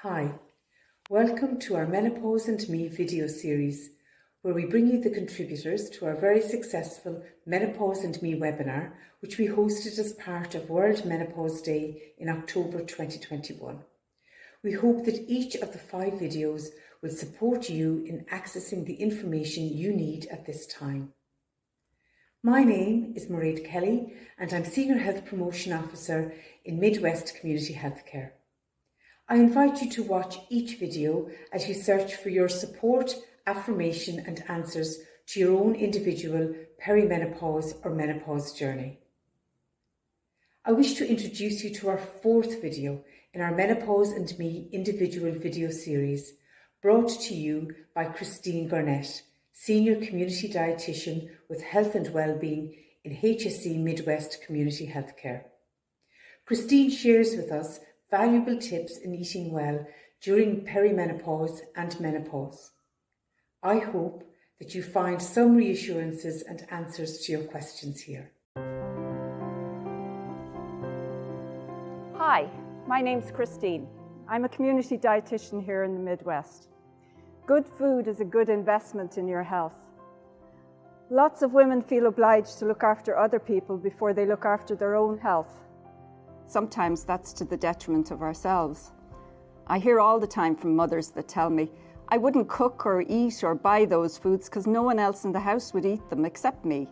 Hi, welcome to our Menopause and Me video series, where we bring you the contributors to our very successful Menopause and Me webinar, which we hosted as part of World Menopause Day in October 2021. We hope that each of the 5 videos will support you in accessing the information you need at this time. My name is Mairead Kelly and I'm Senior Health Promotion Officer in Midwest Community Healthcare. I invite you to watch each video as you search for your support, affirmation and answers to your own individual peri-menopause or menopause journey. I wish to introduce you to our 4th video in our Menopause and Me individual video series, brought to you by Gurnett, Senior Community Dietitian with Health and Wellbeing in HSE Midwest Community Healthcare. Christine shares with us valuable tips in eating well during perimenopause and menopause. I hope that you find some reassurances and answers to your questions here. Hi, my name's Christine. I'm a community dietitian here in the Midwest. Good food is a good investment in your health. Lots of women feel obliged to look after other people before they look after their own health. Sometimes that's to the detriment of ourselves. I hear all the time from mothers that tell me, I wouldn't cook or eat or buy those foods because no one else in the house would eat them except me.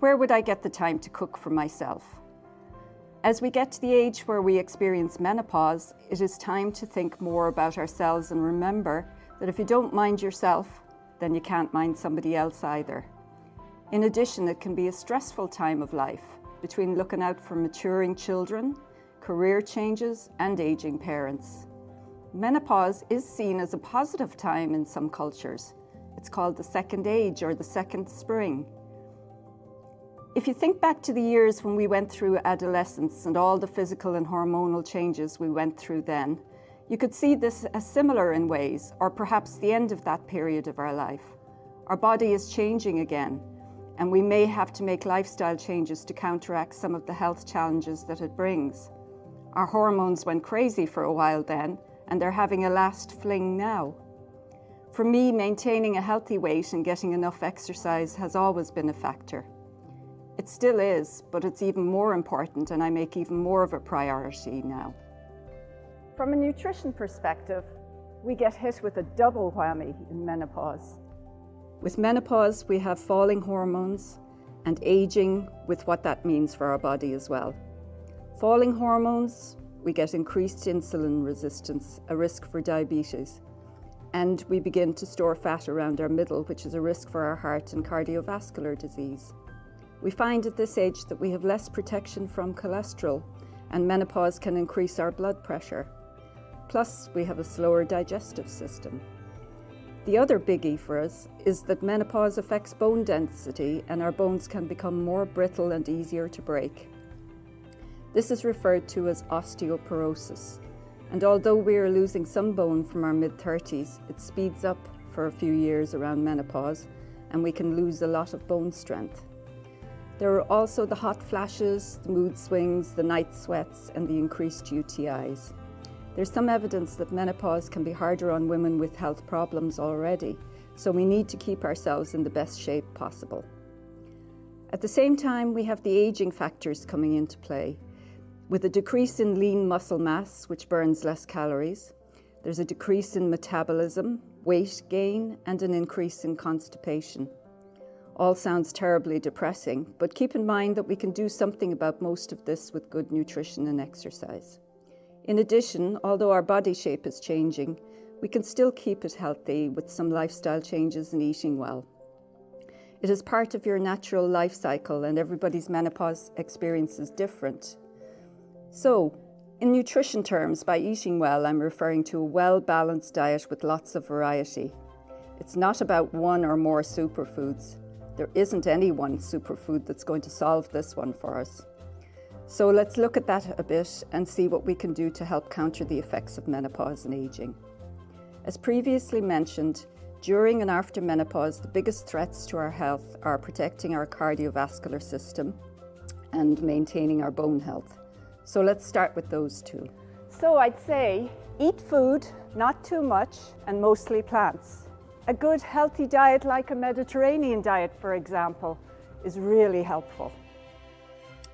Where would I get the time to cook for myself? As we get to the age where we experience menopause, it is time to think more about ourselves and remember that if you don't mind yourself, then you can't mind somebody else either. In addition, it can be a stressful time of life between looking out for maturing children, career changes, and aging parents. Menopause is seen as a positive time in some cultures. It's called the second age or the second spring. If you think back to the years when we went through adolescence and all the physical and hormonal changes we went through then, you could see this as similar in ways, or perhaps the end of that period of our life. Our body is changing again, and we may have to make lifestyle changes to counteract some of the health challenges that it brings. Our hormones went crazy for a while then, and they're having a last fling now. For me, maintaining a healthy weight and getting enough exercise has always been a factor. It still is, but it's even more important, and I make even more of a priority now. From a nutrition perspective, we get hit with a double whammy in menopause. With menopause, we have falling hormones and aging with what that means for our body as well. Falling hormones, we get increased insulin resistance, a risk for diabetes, and we begin to store fat around our middle, which is a risk for our heart and cardiovascular disease. We find at this age that we have less protection from cholesterol, and menopause can increase our blood pressure. Plus, we have a slower digestive system. The other biggie for us is that menopause affects bone density and our bones can become more brittle and easier to break. This is referred to as osteoporosis, and although we are losing some bone from our mid-30s, it speeds up for a few years around menopause and we can lose a lot of bone strength. There are also the hot flashes, the mood swings, the night sweats and the increased UTIs. There's some evidence that menopause can be harder on women with health problems already, so we need to keep ourselves in the best shape possible. At the same time, we have the aging factors coming into play. With a decrease in lean muscle mass, which burns less calories, there's a decrease in metabolism, weight gain, and an increase in constipation. All sounds terribly depressing, but keep in mind that we can do something about most of this with good nutrition and exercise. In addition, although our body shape is changing, we can still keep it healthy with some lifestyle changes and eating well. It is part of your natural life cycle and everybody's menopause experience is different. So, in nutrition terms, by eating well, I'm referring to a well-balanced diet with lots of variety. It's not about one or more superfoods. There isn't any one superfood that's going to solve this one for us. So let's look at that a bit and see what we can do to help counter the effects of menopause and aging. As previously mentioned, during and after menopause, the biggest threats to our health are protecting our cardiovascular system and maintaining our bone health. So let's start with those two. So I'd say eat food, not too much, and mostly plants. A good healthy diet like a Mediterranean diet, for example, is really helpful.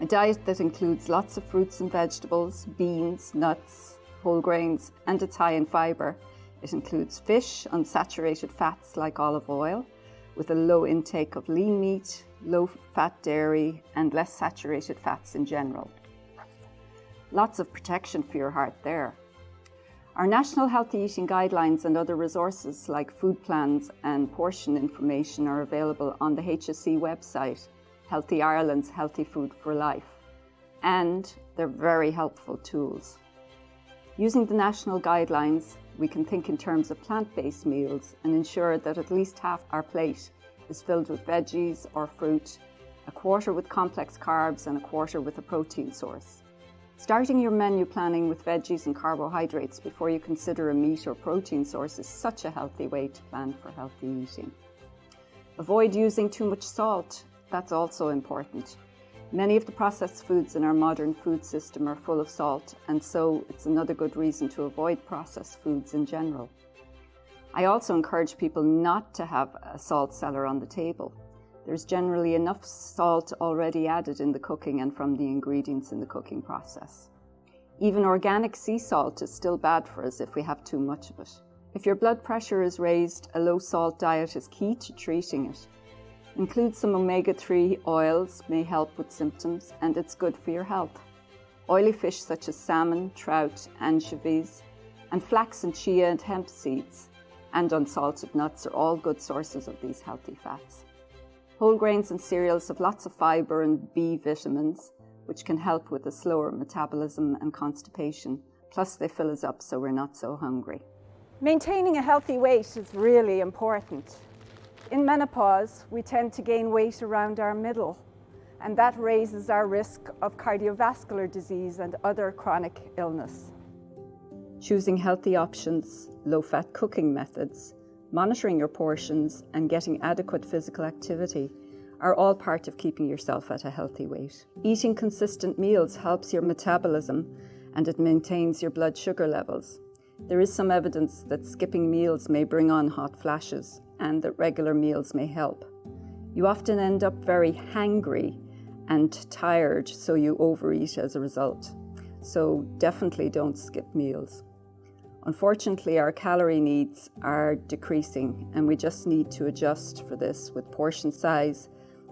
A diet that includes lots of fruits and vegetables, beans, nuts, whole grains, and it's high in fibre. It includes fish, unsaturated fats like olive oil, with a low intake of lean meat, low-fat dairy, and less saturated fats in general. Lots of protection for your heart there. Our National Healthy Eating Guidelines and other resources like food plans and portion information are available on the HSE website, Healthy Ireland's Healthy Food for Life, and they're very helpful tools. Using the national guidelines, we can think in terms of plant-based meals and ensure that at least half our plate is filled with veggies or fruit, a quarter with complex carbs and a quarter with a protein source. Starting your menu planning with veggies and carbohydrates before you consider a meat or protein source is such a healthy way to plan for healthy eating. Avoid using too much salt. That's also important. Many of the processed foods in our modern food system are full of salt, and so it's another good reason to avoid processed foods in general. I also encourage people not to have a salt cellar on the table. There's generally enough salt already added in the cooking and from the ingredients in the cooking process. Even organic sea salt is still bad for us if we have too much of it. If your blood pressure is raised, a low salt diet is key to treating it. Include some omega-3 oils may help with symptoms, and it's good for your health. Oily fish such as salmon, trout, anchovies, and flax and chia and hemp seeds, and unsalted nuts are all good sources of these healthy fats. Whole grains and cereals have lots of fibre and B vitamins, which can help with a slower metabolism and constipation. Plus they fill us up so we're not so hungry. Maintaining a healthy weight is really important. In menopause, we tend to gain weight around our middle, and that raises our risk of cardiovascular disease and other chronic illness. Choosing healthy options, low-fat cooking methods, monitoring your portions, and getting adequate physical activity are all part of keeping yourself at a healthy weight. Eating consistent meals helps your metabolism and it maintains your blood sugar levels. There is some evidence that skipping meals may bring on hot flashes and that regular meals may help. You often end up very hangry and tired, so you overeat as a result. So definitely don't skip meals. Unfortunately, our calorie needs are decreasing and we just need to adjust for this with portion size,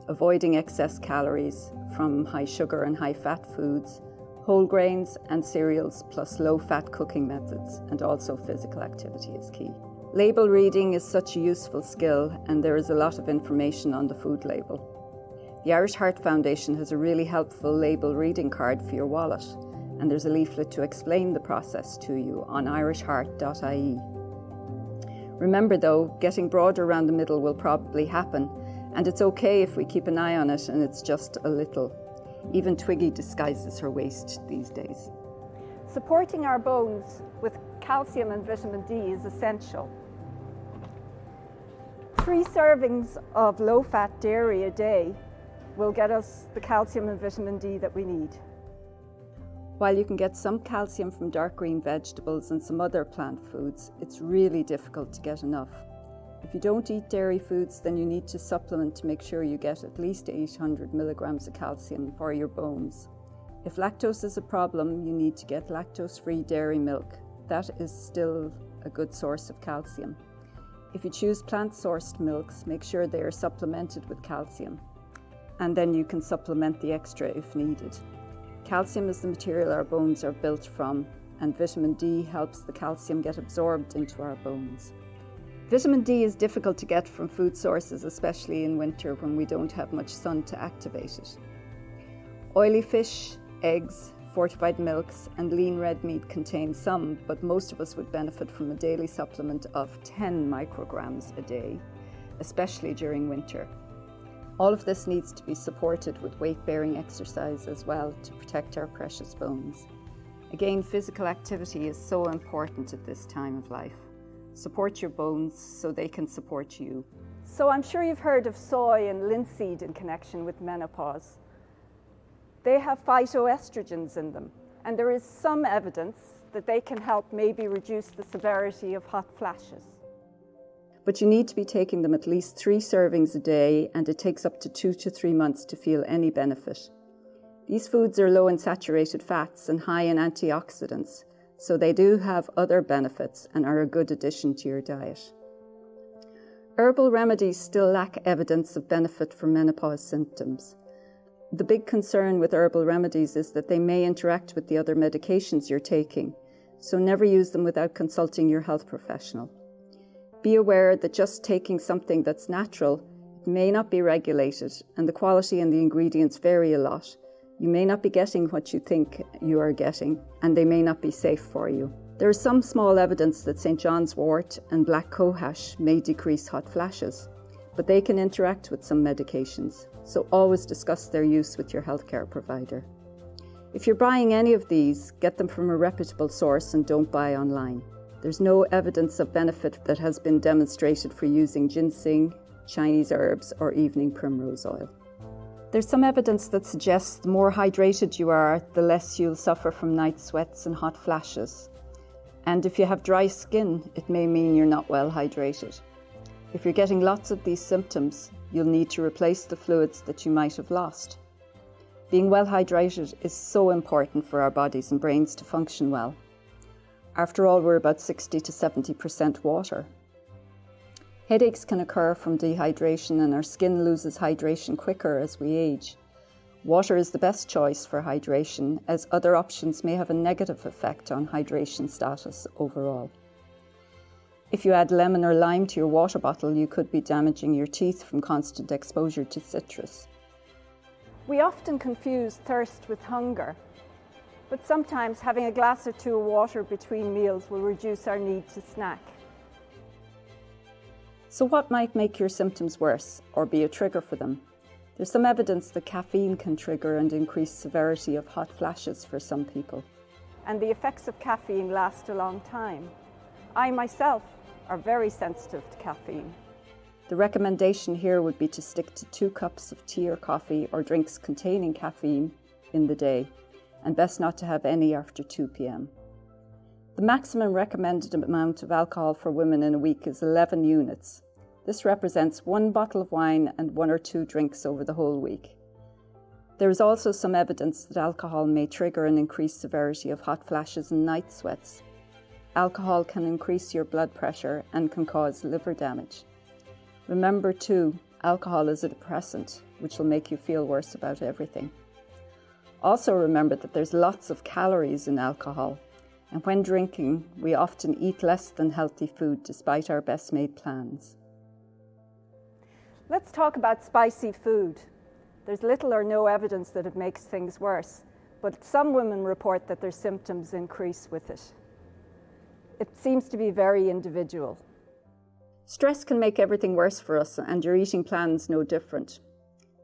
avoiding excess calories from high sugar and high fat foods, whole grains and cereals, plus low-fat cooking methods, and also physical activity is key. Label reading is such a useful skill, and there is a lot of information on the food label. The Irish Heart Foundation has a really helpful label reading card for your wallet, and there's a leaflet to explain the process to you on irishheart.ie. Remember though, getting broader around the middle will probably happen, and it's okay if we keep an eye on it and it's just a little. Even Twiggy disguises her waist these days. Supporting our bones with calcium and vitamin D is essential. 3 servings of low-fat dairy a day will get us the calcium and vitamin D that we need. While you can get some calcium from dark green vegetables and some other plant foods, it's really difficult to get enough. If you don't eat dairy foods, then you need to supplement to make sure you get at least 800 milligrams of calcium for your bones. If lactose is a problem, you need to get lactose-free dairy milk. That is still a good source of calcium. If you choose plant-sourced milks, make sure they are supplemented with calcium. And then you can supplement the extra if needed. Calcium is the material our bones are built from, and vitamin D helps the calcium get absorbed into our bones. Vitamin D is difficult to get from food sources, especially in winter when we don't have much sun to activate it. Oily fish, eggs, fortified milks, and lean red meat contain some, but most of us would benefit from a daily supplement of 10 micrograms a day, especially during winter. All of this needs to be supported with weight-bearing exercise as well to protect our precious bones. Again, physical activity is so important at this time of life. Support your bones so they can support you. So I'm sure you've heard of soy and linseed in connection with menopause. They have phytoestrogens in them, and there is some evidence that they can help maybe reduce the severity of hot flashes. But you need to be taking them at least 3 servings a day, and it takes up to 2 to 3 months to feel any benefit. These foods are low in saturated fats and high in antioxidants, so they do have other benefits and are a good addition to your diet. Herbal remedies still lack evidence of benefit for menopause symptoms. The big concern with herbal remedies is that they may interact with the other medications you're taking, so never use them without consulting your health professional. Be aware that just taking something that's natural, it may not be regulated, and the quality and the ingredients vary a lot. You may not be getting what you think you are getting, and they may not be safe for you. There is some small evidence that St. John's wort and black cohosh may decrease hot flashes, but they can interact with some medications, so always discuss their use with your healthcare provider. If you're buying any of these, get them from a reputable source and don't buy online. There's no evidence of benefit that has been demonstrated for using ginseng, Chinese herbs, or evening primrose oil. There's some evidence that suggests the more hydrated you are, the less you'll suffer from night sweats and hot flashes. And if you have dry skin, it may mean you're not well hydrated. If you're getting lots of these symptoms, you'll need to replace the fluids that you might have lost. Being well hydrated is so important for our bodies and brains to function well. After all, we're about 60 to 70% water. Headaches can occur from dehydration, and our skin loses hydration quicker as we age. Water is the best choice for hydration, as other options may have a negative effect on hydration status overall. If you add lemon or lime to your water bottle, you could be damaging your teeth from constant exposure to citrus. We often confuse thirst with hunger, but sometimes having a glass or 2 of water between meals will reduce our need to snack. So what might make your symptoms worse or be a trigger for them? There's some evidence that caffeine can trigger and increase severity of hot flashes for some people. And the effects of caffeine last a long time. I myself are very sensitive to caffeine. The recommendation here would be to stick to 2 cups of tea or coffee or drinks containing caffeine in the day, and best not to have any after 2 p.m. The maximum recommended amount of alcohol for women in a week is 11 units. This represents 1 bottle of wine and 1 or 2 drinks over the whole week. There is also some evidence that alcohol may trigger an increased severity of hot flashes and night sweats. Alcohol can increase your blood pressure and can cause liver damage. Remember too, alcohol is a depressant, which will make you feel worse about everything. Also remember that there's lots of calories in alcohol, and when drinking, we often eat less than healthy food despite our best made plans. Let's talk about spicy food. There's little or no evidence that it makes things worse, but some women report that their symptoms increase with it. It seems to be very individual. Stress can make everything worse for us, and your eating plan's no different.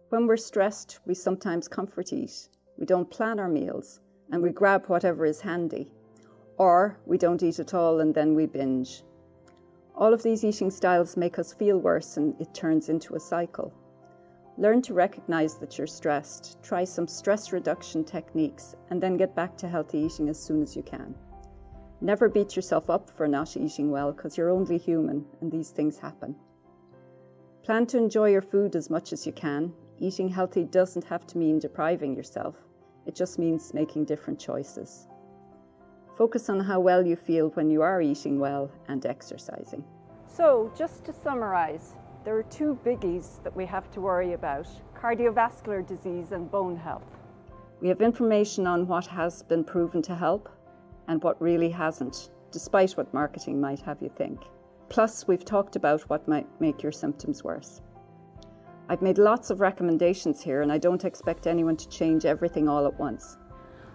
When we're stressed, we sometimes comfort eat. We don't plan our meals, and we grab whatever is handy. Or we don't eat at all and then we binge. All of these eating styles make us feel worse, and it turns into a cycle. Learn to recognize that you're stressed, try some stress reduction techniques, and then get back to healthy eating as soon as you can. Never beat yourself up for not eating well, because you're only human and these things happen. Plan to enjoy your food as much as you can. Eating healthy doesn't have to mean depriving yourself. It just means making different choices. Focus on how well you feel when you are eating well and exercising. So, just to summarize, there are 2 biggies that we have to worry about: cardiovascular disease and bone health. We have information on what has been proven to help and what really hasn't, despite what marketing might have you think. Plus, we've talked about what might make your symptoms worse. I've made lots of recommendations here, and I don't expect anyone to change everything all at once.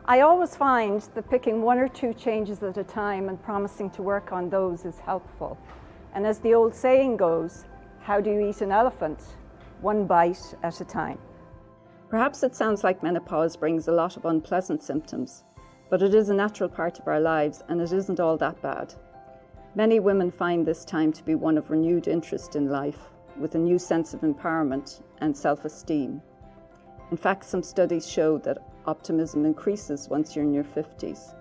I always find that picking 1 or 2 changes at a time and promising to work on those is helpful. And as the old saying goes, how do you eat an elephant? 1 bite at a time. Perhaps it sounds like menopause brings a lot of unpleasant symptoms, but it is a natural part of our lives, and it isn't all that bad. Many women find this time to be one of renewed interest in life, with a new sense of empowerment and self-esteem. In fact, some studies show that optimism increases once you're in your 50s.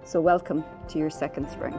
So welcome to your second spring.